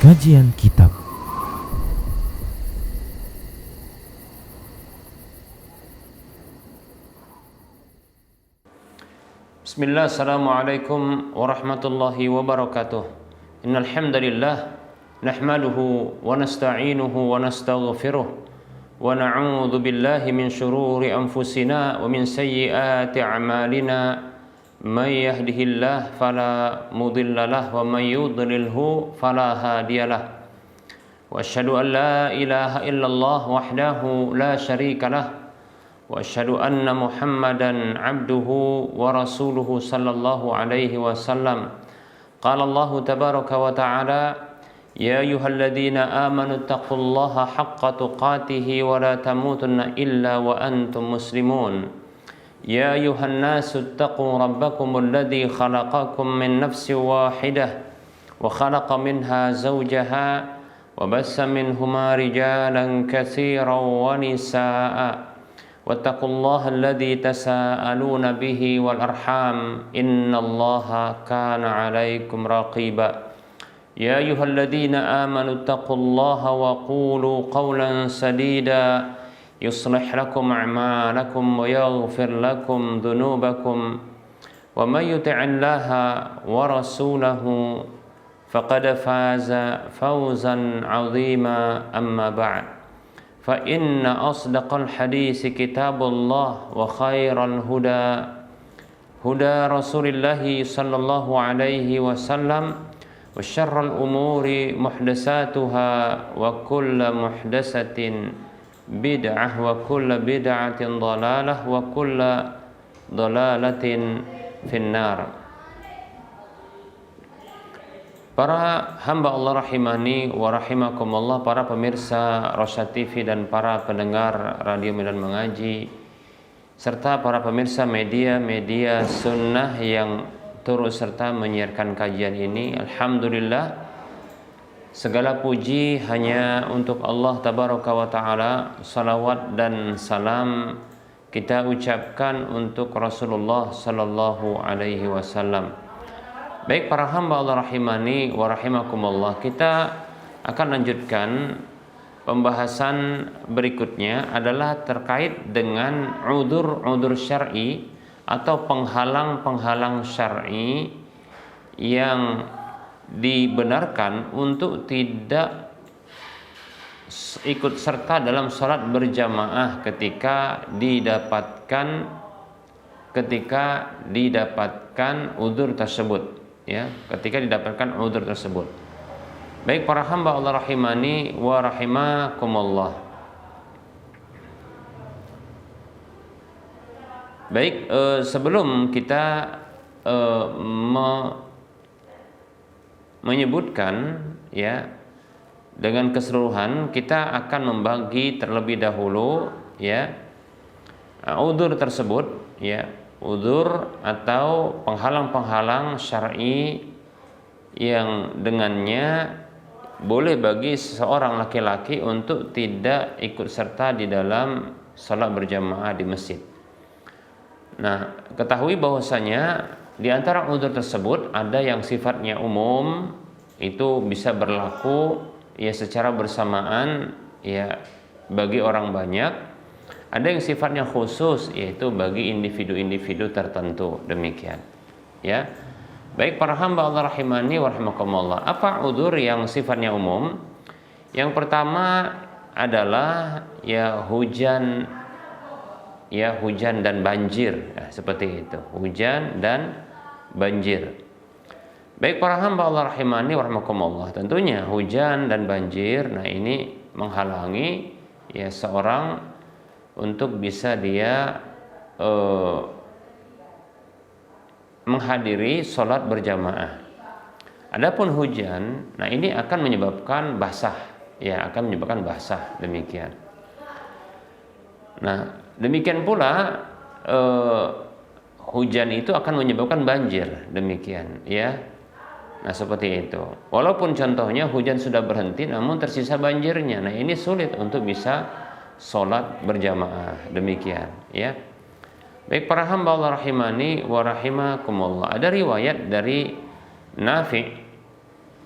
Kajian Kitab. Bismillah, assalamualaikum warahmatullahi wabarakatuh. Innal hamdalillah nahmaduhu wa nasta'inuhu wa nastaghfiruh wa na'udzu billahi min shururi anfusina wa min sayyiati a'malina. May yahdihillahu fala mudilla lahu wa may yudlilhu fala hadiyalah. Wa asyhadu an la ilaha illallah wahdahu la syarika lah. Wa asyhadu anna Muhammadan abduhu wa rasuluhu sallallahu alaihi wasallam. Qala Allah tabaraka wa ta'ala, ya ayyuhalladzina amanu taqullaha haqqa tuqatih wa la tamutunna illa wa antum muslimun. Ya ayyuhan nasu taqu rabbakumul ladzi khalaqakum min nafsin wahidah wa khalaqa minha zawjaha wa bassa minhuma rijalan katsiran wa nisaa'a. Wattaqullaha alladzi tasaaluna bihi wal arham innallaha kana 'alaikum raqiba. Ya ayyuhalladzina amanu taqullaha wa qulu qawlan sadida yuslih lakum a'malakum wa yaghfir lakum dhunubakum wa may yuti'illaha wa rasulahu faqad faza fawzan 'azima. Amma ba'd. Fa inna asdaqal hadisi kitabullah wa khairal huda huda Rasulillah sallallahu alaihi wasallam wa syarral umuri muhdatsatuha wa kullu muhdatsatin bid'ah wa kullu bid'atin dhalalah wa kullu dhalalatin finnar. Para hamba Allah rahimani wa rahimakumullah, para pemirsa Rosyad TV dan para pendengar Radio Medan Mengaji, serta para pemirsa media sunnah yang turut serta menyiarkan kajian ini. Alhamdulillah, segala puji hanya untuk Allah tabaraka wa ta'ala. Salawat dan salam kita ucapkan untuk Rasulullah sallallahu alaihi wasallam. Baik para hamba Allah rahimani wa rahimakumullah, kita akan lanjutkan pembahasan berikutnya adalah terkait dengan udzur syar'i atau penghalang-penghalang syar'i yang dibenarkan untuk tidak ikut serta dalam salat berjamaah ketika didapatkan udzur tersebut. Ya, ketika didapatkan udzur tersebut. Baik para hamba Allah rahimani wa rahimakumullah. Baik, sebelum kita menyebutkan ya dengan keseluruhan, kita akan membagi terlebih dahulu ya udzur tersebut, ya udzur atau penghalang-penghalang syar'i yang dengannya boleh bagi seseorang laki-laki untuk tidak ikut serta di dalam salat berjamaah di masjid. Nah, ketahui bahwasanya di antara udzur tersebut ada yang sifatnya umum, itu bisa berlaku ya secara bersamaan ya bagi orang banyak. Ada yang sifatnya khusus, yaitu bagi individu-individu tertentu, demikian. Ya. Baik para hamba Allah rahimani wa rahimakumullah. Apa udzur yang sifatnya umum? Yang pertama adalah hujan dan banjir, ya, seperti itu. Hujan dan banjir. Baik para hamba Allah rahimani wa rahimakumullah. Tentunya hujan dan banjir, nah ini menghalangi ya seorang untuk bisa dia menghadiri sholat berjamaah. Adapun hujan, nah ini akan menyebabkan basah, ya akan menyebabkan basah, demikian. Nah demikian pula hujan itu akan menyebabkan banjir, demikian, ya. Nah seperti itu. Walaupun contohnya hujan sudah berhenti, namun tersisa banjirnya. Nah ini sulit untuk bisa sholat berjamaah, demikian ya. Baik para hamba Allah rahimani wa rahimakumullah, ada riwayat dari Nafi'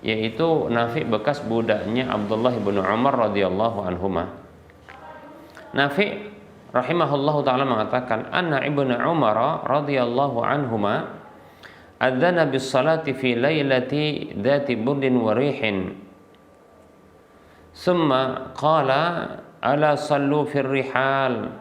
yaitu Nafi bekas budaknya Abdullah bin Umar radhiyallahu anhuma. Nafi rahimahullahu taala mengatakan, anna ibnu Umar radhiyallahu anhuma adzana bis salati fi lailati dzati burdin wa rihin, summa qala ala sallu fir rihal,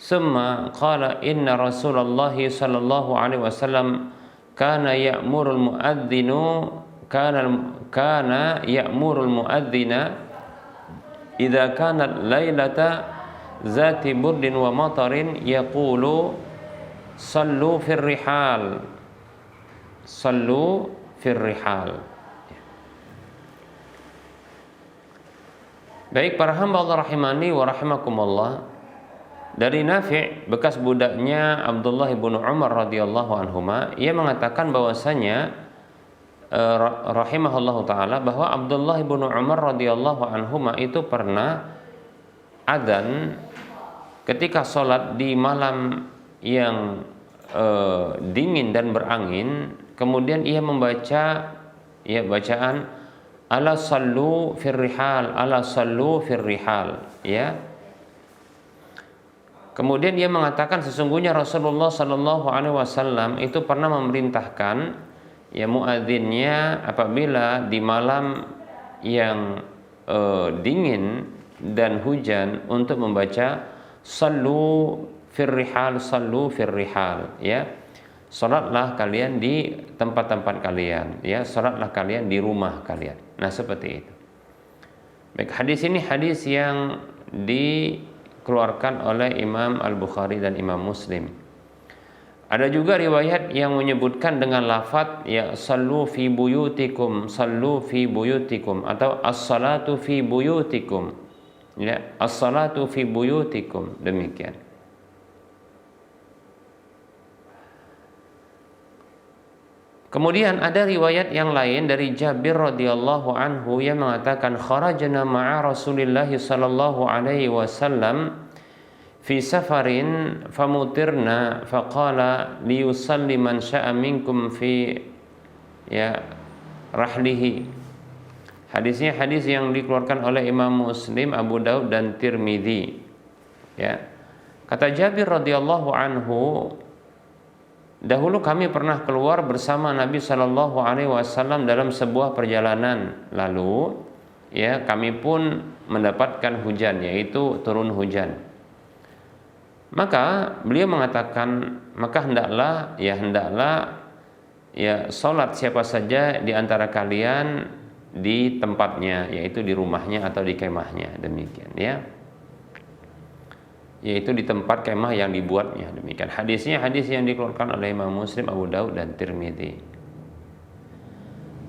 summa qala inna Rasulullah sallallahu alaihi wasallam kana ya'murul muadzinu kana ya'murul muadzina idza kanat lailata zati burdin wa matarin yaqulu sallu fir rihal, sallu fir rihal. Baik para hamba Allah rahimani wa rahimakumullah, dari Nafi' bekas budaknya Abdullah bin Umar radhiyallahu anhuma, ia mengatakan bahwasanya rahimahullahu taala bahwa Abdullah bin Umar radhiyallahu anhuma itu pernah adzan ketika sholat di malam yang dingin dan berangin, kemudian ia membaca bacaan ala sallu fir rihal, ala sallu fir rihal, ya. Kemudian ia mengatakan sesungguhnya Rasulullah sallallahu alaihi wasallam itu pernah memerintahkan muadzinnya apabila di malam yang dingin dan hujan untuk membaca sallu fir rihal, sallu fir rihal, ya. Salatlah kalian di tempat-tempat kalian, ya, salatlah kalian di rumah kalian. Nah, seperti itu. Baik, hadis ini hadis yang dikeluarkan oleh Imam Al-Bukhari dan Imam Muslim. Ada juga riwayat yang menyebutkan dengan lafadz ya sallu fi buyutikum, sallu fi buyutikum, atau as-salatu fi buyutikum, ya, as-salatu fi buyutikum, demikian. Kemudian ada riwayat yang lain dari Jabir radhiyallahu anhu yang mengatakan kharajna ma'a Rasulillah sallallahu alaihi wasallam fi safarin famutirna faqala liyusalli man sya'a minkum fi rahlihi. Hadisnya hadis yang dikeluarkan oleh Imam Muslim, Abu Daud dan Tirmidzi, ya. Kata Jabir radhiyallahu anhu, dahulu kami pernah keluar bersama Nabi sallallahu alaihi wasallam dalam sebuah perjalanan, lalu ya kami pun mendapatkan hujan, yaitu turun hujan. Maka beliau mengatakan, maka hendaklah salat siapa saja di antara kalian di tempatnya, yaitu di rumahnya atau di kemahnya, demikian, ya, yaitu di tempat kemah yang dibuatnya, demikian. Hadisnya hadis yang dikeluarkan oleh Imam Muslim, Abu Daud dan Tirmidzi.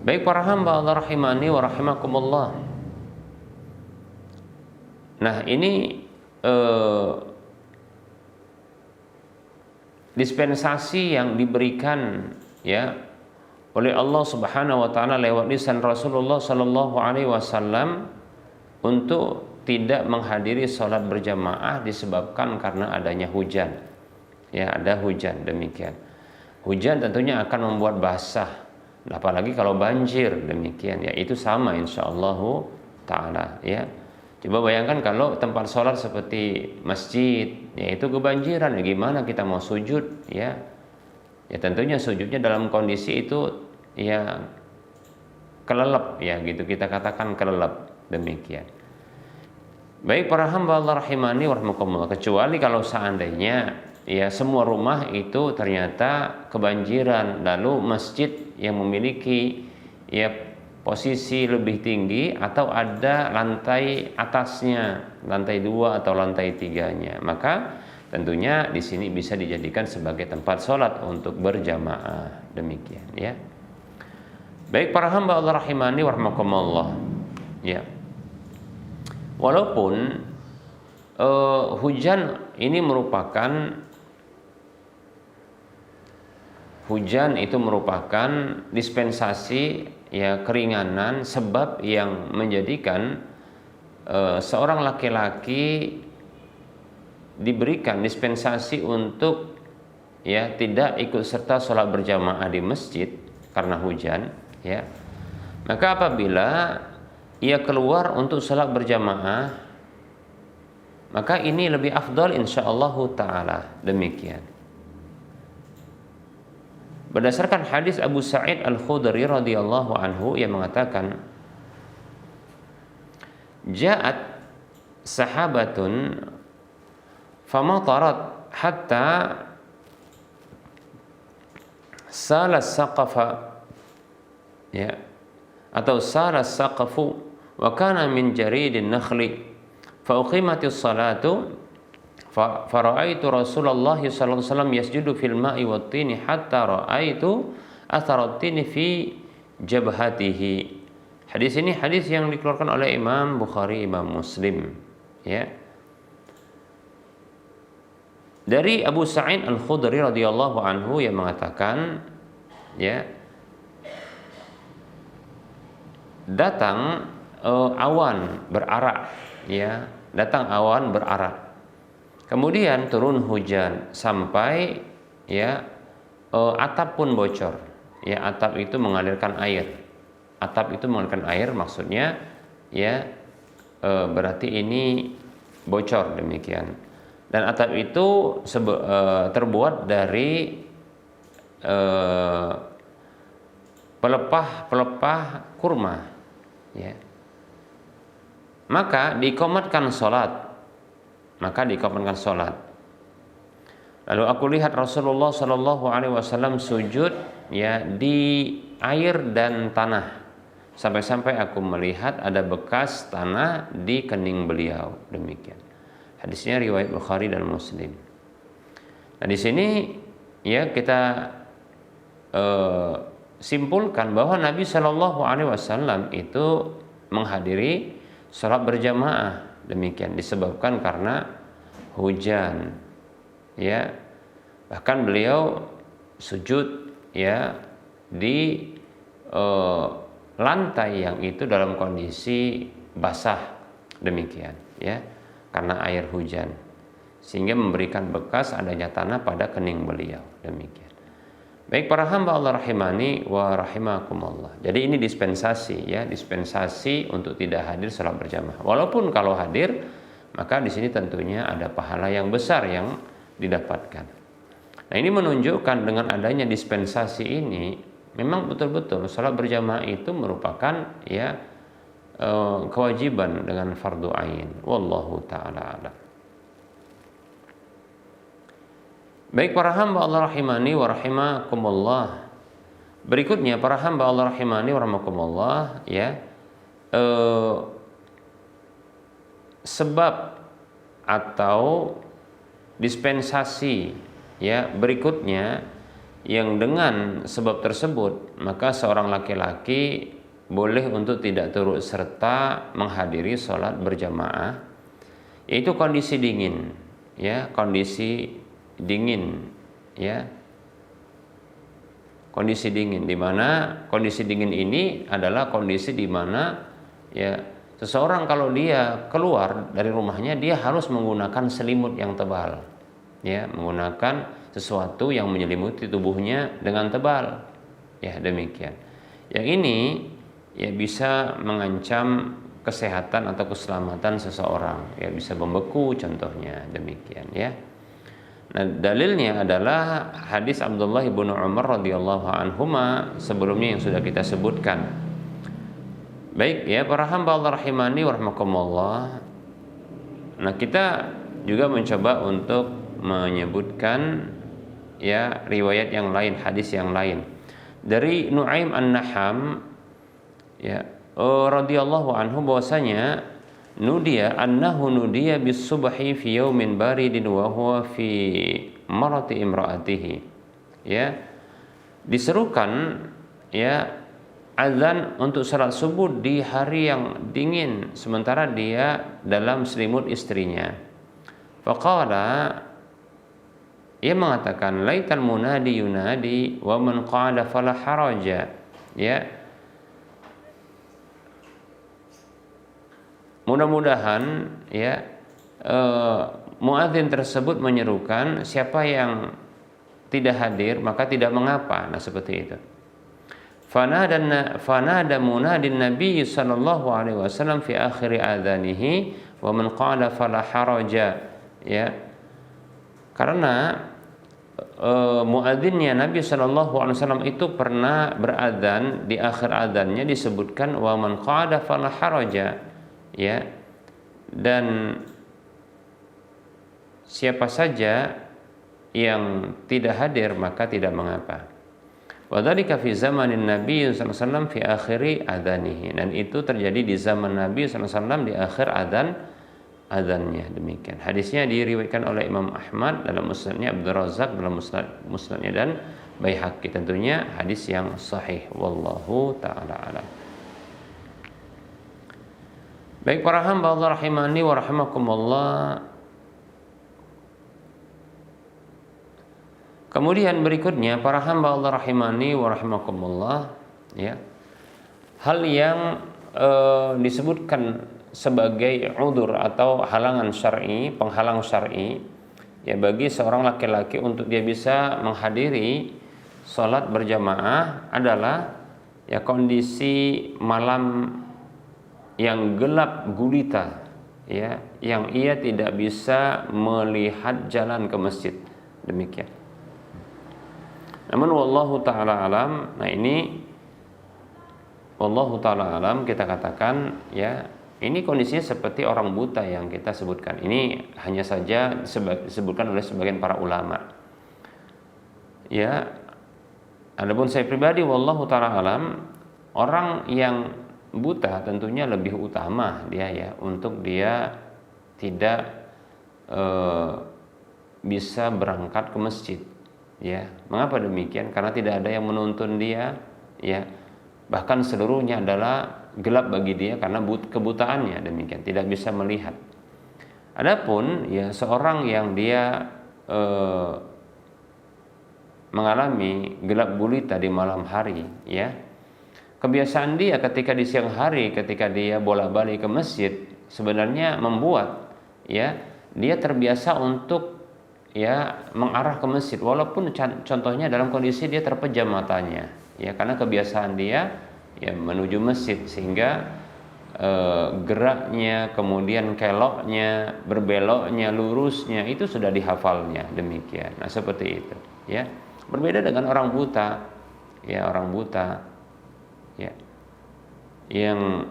Baik para hamba Allah rahimani wa rahimakumullah. Nah, ini dispensasi yang diberikan ya oleh Allah Subhanahu wa taala lewat lisan Rasulullah sallallahu alaihi wasallam untuk tidak menghadiri sholat berjamaah disebabkan karena adanya hujan. Ya, ada hujan, demikian. Hujan tentunya akan membuat basah, apalagi kalau banjir, demikian, ya. Itu sama insyaallah taala, ya. Coba bayangkan kalau tempat sholat seperti masjid, ya itu kebanjiran, ya gimana kita mau sujud, ya? Ya tentunya sujudnya dalam kondisi itu ya kelelep, ya gitu kita katakan kelelep, demikian. Baik para hamba Allah rahimani wa rahimakumullah, kecuali kalau seandainya ya semua rumah itu ternyata kebanjiran, lalu masjid yang memiliki ya posisi lebih tinggi atau ada lantai atasnya, lantai 2 atau lantai 3-nya, maka tentunya di sini bisa dijadikan sebagai tempat sholat untuk berjamaah, demikian, ya. Baik para hamba Allah rahimani wa rahimakumullah, ya. Walaupun hujan ini merupakan dispensasi ya keringanan, sebab yang menjadikan seorang laki-laki diberikan dispensasi untuk ya tidak ikut serta sholat berjamaah di masjid karena hujan, ya. Maka apabila ia keluar untuk salat berjamaah, maka ini lebih afdal insyaallah taala. Demikian. Berdasarkan hadis Abu Sa'id Al-Khudri radhiyallahu anhu yang mengatakan, "Ja'at sahabatun famatarat hatta salas saqafa," ya, atau salas saqafu wa kana min jaridin nakhli fa uqimatis salatu fa ra'aitu Rasulullah sallallahu alaihi wasallam yasjudu fil ma'i wat tini hatta ra'aitu atharat tini fi jabhatihi. Hadis ini hadis yang dikeluarkan oleh Imam Bukhari, Imam Muslim, ya. Dari Abu Sa'id Al-Khudri radhiyallahu anhu yang mengatakan, ya, datang awan berarak, ya, datang awan berarak. Kemudian turun hujan sampai, ya, atap pun bocor. Ya, atap itu mengalirkan air. Atap itu mengalirkan air maksudnya, ya, berarti ini bocor, demikian. Dan atap itu terbuat dari pelepah kurma, ya. Maka diiqamatkan salat. Lalu aku lihat Rasulullah Shallallahu Alaihi Wasallam sujud, ya, di air dan tanah, sampai-sampai aku melihat ada bekas tanah di kening beliau. Demikian. Hadisnya riwayat Bukhari dan Muslim. Nah, di sini, ya, kita simpulkan bahwa Nabi Shallallahu Alaihi Wasallam itu menghadiri salat berjamaah. Demikian disebabkan karena hujan, ya. Bahkan beliau sujud, ya, di lantai yang itu dalam kondisi basah, demikian, ya, karena air hujan, sehingga memberikan bekas adanya tanah pada kening beliau. Demikian. Baik para hamba Allah rahimani wa rahimakumullah. Jadi ini dispensasi, ya, dispensasi untuk tidak hadir salat berjamaah. Walaupun kalau hadir, maka di sini tentunya ada pahala yang besar yang didapatkan. Nah, ini menunjukkan dengan adanya dispensasi ini, memang betul-betul salat berjamaah itu merupakan, ya, kewajiban dengan fardu ain. Wallahu taala a'lam. Baik para hamba Allah rahimani wa rahimakumullah. Berikutnya para hamba Allah rahimani wa rahimakumullah, ya, sebab atau dispensasi, ya, berikutnya yang dengan sebab tersebut maka seorang laki-laki boleh untuk tidak turut serta menghadiri sholat berjamaah, yaitu kondisi dingin, ya, kondisi dingin, ya, kondisi dingin, di mana kondisi dingin ini adalah kondisi di mana, ya, seseorang kalau dia keluar dari rumahnya dia harus menggunakan selimut yang tebal, ya, menggunakan sesuatu yang menyelimuti tubuhnya dengan tebal, ya, demikian. Yang ini, ya, bisa mengancam kesehatan atau keselamatan seseorang, ya, bisa membeku contohnya, demikian, ya. Nah, dalilnya adalah hadis Abdullah bin Umar radhiyallahu anhuma sebelumnya yang sudah kita sebutkan. Baik, ya, para hamba Allah rahimani wa rahimakumullah. Nah, kita juga mencoba untuk menyebutkan, ya, riwayat yang lain, hadis yang lain. Dari Nu'aim An-Naham, ya, radhiyallahu anhu, bahwasanya nudiya bis subhi fi yaumin baridin wa huwa fi marati imraatihi, ya, diserukan, ya, azan untuk salat subuh di hari yang dingin sementara dia dalam selimut istrinya. Faqala, ia mengatakan, laital munadi yunadi wa man qala fala haraja, ya, mudah-mudahan, ya, muadzin tersebut menyerukan, siapa yang tidak hadir maka tidak mengapa. Nah, seperti itu. fanada munadin Nabi sallallahu alaihi wasallam fi akhir adzanihi wa man qala fala haraja, ya. Karena muadzinnya Nabi sallallahu alaihi wasallam itu pernah beradzan, di akhir adzannya disebutkan wa man qala fala haraja, ya. Dan siapa saja yang tidak hadir maka tidak mengapa. Wa dzalika fi zamanin Nabi sallallahu alaihi wasallam fi akhiri adzanihi, dan itu terjadi di zaman Nabi sallallahu alaihi wasallam di akhir adzannya. Demikian. Hadisnya diriwayatkan oleh Imam Ahmad dalam musnadnya, Abdul Razak dalam musnadnya, dan Baihaqi. Tentunya hadis yang sahih. Wallahu taala alam. Baik para hamba Allah rahimani wa rahimakumullah. Kemudian berikutnya para hamba Allah rahimani wa rahimakumullah, ya. Hal yang disebutkan sebagai udzur atau halangan syar'i, penghalang syar'i, ya, bagi seorang laki-laki untuk dia bisa menghadiri salat berjamaah adalah, ya, kondisi malam yang gelap gulita, ya, yang ia tidak bisa melihat jalan ke masjid. Demikian. Namun wallahu taala alam, nah ini wallahu taala alam kita katakan, ya, ini kondisinya seperti orang buta yang kita sebutkan. Ini hanya saja disebutkan oleh sebagian para ulama. Ya, adapun saya pribadi wallahu taala alam, orang yang buta tentunya lebih utama dia, ya, untuk dia tidak bisa berangkat ke masjid. Ya, mengapa demikian? Karena tidak ada yang menuntun dia, ya. Bahkan seluruhnya adalah gelap bagi dia karena kebutaannya, demikian, tidak bisa melihat. Adapun, ya, seorang yang dia mengalami gelap gulita di malam hari, ya, kebiasaan dia ketika di siang hari, ketika dia bolak-balik ke masjid, sebenarnya membuat, ya, dia terbiasa untuk, ya, mengarah ke masjid, walaupun contohnya dalam kondisi dia terpejam matanya, ya, karena kebiasaan dia, ya, menuju masjid, sehingga geraknya, kemudian keloknya, berbeloknya, lurusnya itu sudah dihafalnya. Demikian. Nah, seperti itu, ya. Berbeda dengan orang buta, ya, orang buta, ya, yang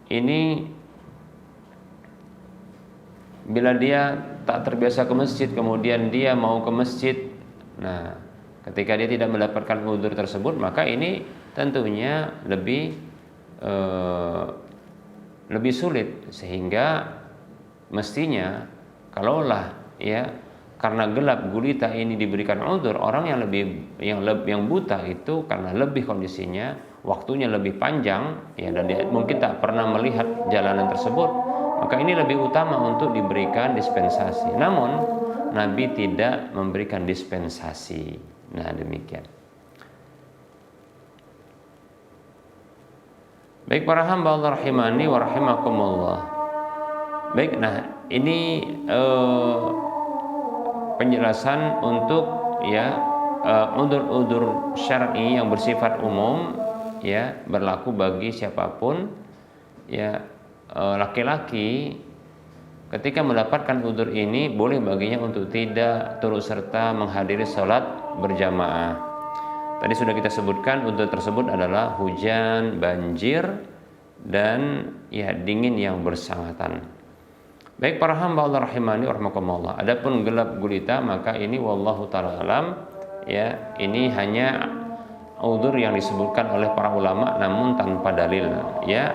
ini bila dia tak terbiasa ke masjid, kemudian dia mau ke masjid, nah, ketika dia tidak mendapatkan udzur tersebut, maka ini tentunya lebih sulit, sehingga mestinya kalaulah, ya, karena gelap gulita ini diberikan udzur, orang yang buta itu karena lebih kondisinya waktunya lebih panjang, ya, dan dia mungkin tak pernah melihat jalanan tersebut, maka ini lebih utama untuk diberikan dispensasi. Namun Nabi tidak memberikan dispensasi. Nah, demikian. Baik para hamba Allah rahimani wa rahimakumullah. Baik, nah ini penjelasan untuk, ya, udzur-udzur syar'i yang bersifat umum, ya, berlaku bagi siapapun, ya, laki-laki ketika mendapatkan udzur ini boleh baginya untuk tidak turut serta menghadiri sholat berjamaah. Tadi sudah kita sebutkan udzur tersebut adalah hujan, banjir, dan, ya, dingin yang bersangatan. Baik para hamba Allah rahimani wa rahimakumullah. Adapun gelap gulita, maka ini wallahu taala alam, ya, ini hanya udzur yang disebutkan oleh para ulama namun tanpa dalil, ya.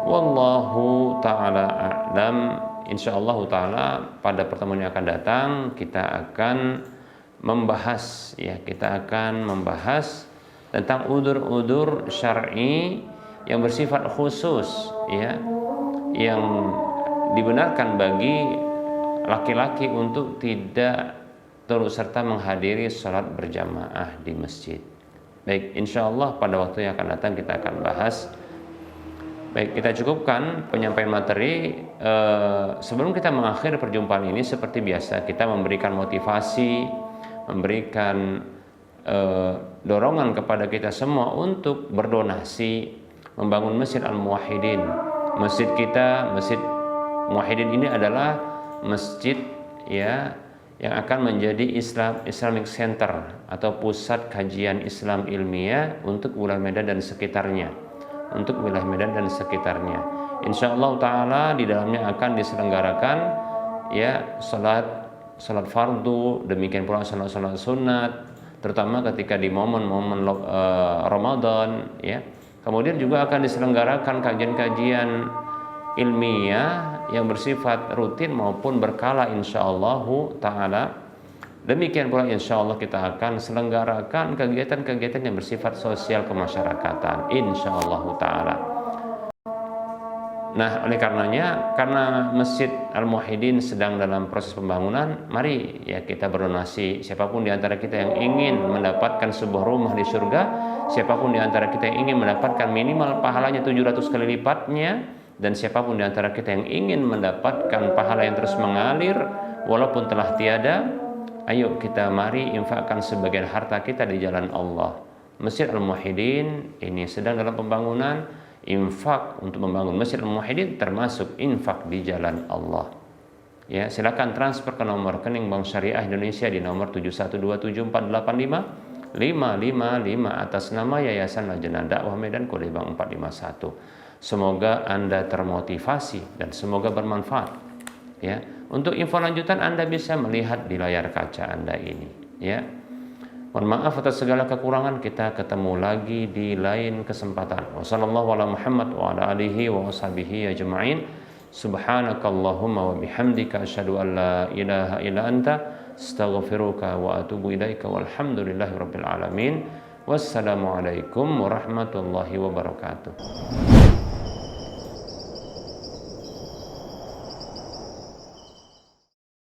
Wallahu taala a'lam. Insyaallah taala pada pertemuan yang akan datang kita akan membahas, ya, kita akan membahas tentang udzur-udzur syar'i yang bersifat khusus, ya, yang dibenarkan bagi laki-laki untuk tidak turut serta menghadiri sholat berjamaah di masjid. Baik, insyaallah pada waktu yang akan datang kita akan bahas. Baik, kita cukupkan penyampaian materi. Sebelum kita mengakhiri perjumpaan ini, seperti biasa kita memberikan motivasi, memberikan dorongan kepada kita semua untuk berdonasi membangun Masjid Al-Muwahhidin. Masjid kita, Masjid Muwahhidin ini adalah masjid ya yang akan menjadi Islamic Center atau pusat kajian Islam ilmiah untuk wilayah Medan dan sekitarnya. Untuk wilayah Medan dan sekitarnya. Insyaallah taala di dalamnya akan diselenggarakan ya salat fardu, demikian pula salat sunat, terutama ketika di momen-momen Ramadan ya. Kemudian juga akan diselenggarakan kajian-kajian ilmiah yang bersifat rutin maupun berkala insyaallah taala. Demikian pula insyaallah kita akan selenggarakan kegiatan-kegiatan yang bersifat sosial kemasyarakatan insyaallah taala. Nah, oleh karenanya, karena Masjid Al-Muwahhidin sedang dalam proses pembangunan, mari ya kita berdonasi. Siapapun di antara kita yang ingin mendapatkan sebuah rumah di surga, siapapun di antara kita yang ingin mendapatkan minimal pahalanya 700 kali lipatnya, dan siapapun di antara kita yang ingin mendapatkan pahala yang terus mengalir walaupun telah tiada, ayo kita mari infakkan sebagian harta kita di jalan Allah. Masjid Al-Muwahhidin ini sedang dalam pembangunan. Infak untuk membangun Masjid Al-Muwahhidin termasuk infak di jalan Allah. Ya, silakan transfer ke nomor rekening Bank Syariah Indonesia di nomor 7127485 555 atas nama Yayasan Lajnah Dakwah Medan kode Bank 451. Semoga Anda termotivasi dan semoga bermanfaat. Ya, untuk info lanjutan Anda bisa melihat di layar kaca Anda ini. Ya. Mohon maaf atas segala kekurangan, kita ketemu lagi di lain kesempatan. Wassallallahu ala Muhammad wa ala alihi wa washabihi ajma'in. Subhanakallahumma wa bihamdika asyhadu an la ilaha illa anta astaghfiruka wa atubu ilaika walhamdulillahi rabbil alamin. Wassalamualaikum warahmatullahi wabarakatuh.